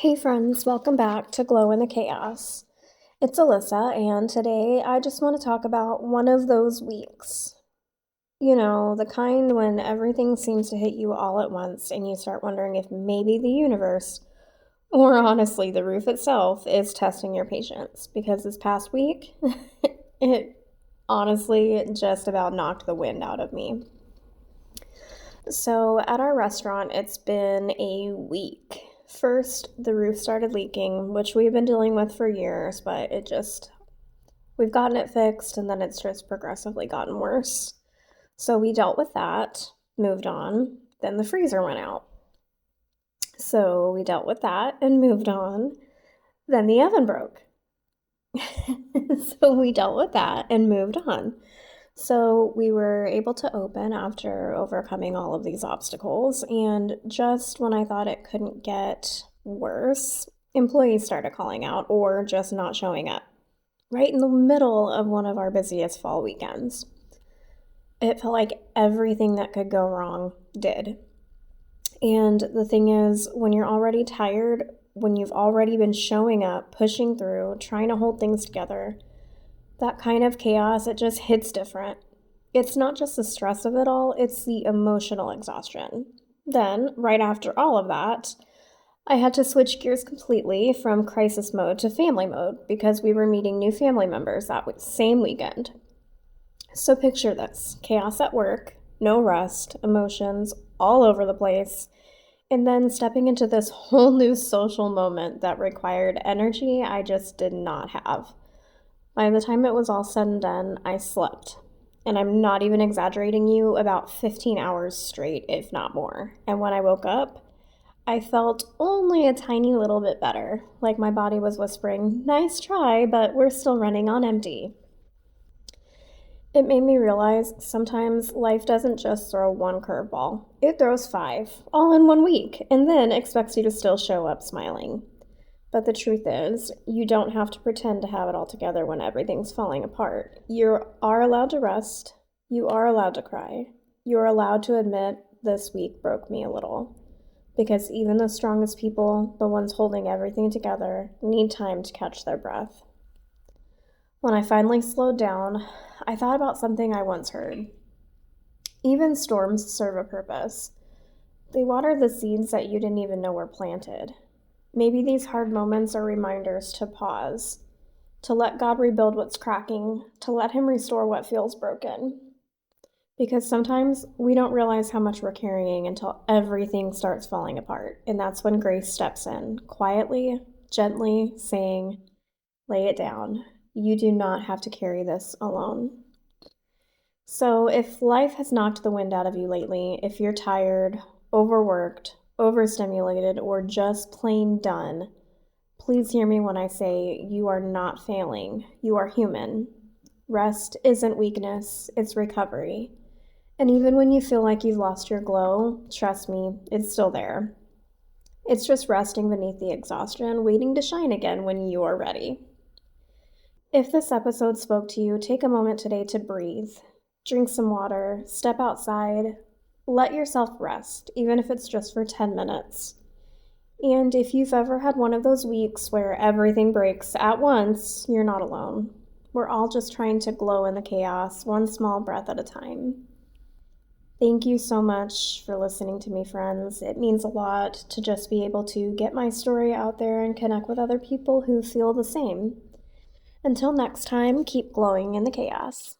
Hey friends, welcome back to Glow in the Chaos. It's Alyssa, and today I just want to talk about one of those weeks. You know, the kind when everything seems to hit you all at once and you start wondering if maybe the universe, or honestly the roof itself, is testing your patience. Because this past week, it honestly just about knocked the wind out of me. So, at our restaurant, it's been a week. First, the roof started leaking, which we've been dealing with for years, but we've gotten it fixed and then it's just progressively gotten worse. So, we dealt with that, moved on. Then the freezer went out. So, we dealt with that and moved on. Then the oven broke. So, we dealt with that and moved on. So we were able to open after overcoming all of these obstacles, and just when I thought it couldn't get worse, employees started calling out or just not showing up, right in the middle of one of our busiest fall weekends. It felt like everything that could go wrong did. And the thing is, when you're already tired, when you've already been showing up, pushing through, trying to hold things together, that kind of chaos, it just hits different. It's not just the stress of it all, it's the emotional exhaustion. Then, right after all of that, I had to switch gears completely from crisis mode to family mode because we were meeting new family members that same weekend. So picture this: chaos at work, no rest, emotions all over the place, and then stepping into this whole new social moment that required energy I just did not have. By the time it was all said and done, I slept. And I'm not even exaggerating you, about 15 hours straight, if not more. And when I woke up, I felt only a tiny little bit better. Like my body was whispering, "Nice try, but we're still running on empty." It made me realize sometimes life doesn't just throw one curveball, it throws five, all in one week, and then expects you to still show up smiling. But the truth is, you don't have to pretend to have it all together when everything's falling apart. You are allowed to rest. You are allowed to cry. You are allowed to admit this week broke me a little. Because even the strongest people, the ones holding everything together, need time to catch their breath. When I finally slowed down, I thought about something I once heard. Even storms serve a purpose. They water the seeds that you didn't even know were planted. Maybe these hard moments are reminders to pause, to let God rebuild what's cracking, to let Him restore what feels broken. Because sometimes we don't realize how much we're carrying until everything starts falling apart. And that's when grace steps in, quietly, gently saying, "Lay it down. You do not have to carry this alone." So if life has knocked the wind out of you lately, if you're tired, overworked, overstimulated, or just plain done, please hear me when I say you are not failing. You are human. Rest isn't weakness, it's recovery. And even when you feel like you've lost your glow, trust me, it's still there. It's just resting beneath the exhaustion, waiting to shine again when you are ready. If this episode spoke to you, take a moment today to breathe. Drink some water, step outside, let yourself rest, even if it's just for 10 minutes. And if you've ever had one of those weeks where everything breaks at once, you're not alone. We're all just trying to glow in the chaos, one small breath at a time. Thank you so much for listening to me, friends. It means a lot to just be able to get my story out there and connect with other people who feel the same. Until next time, keep glowing in the chaos.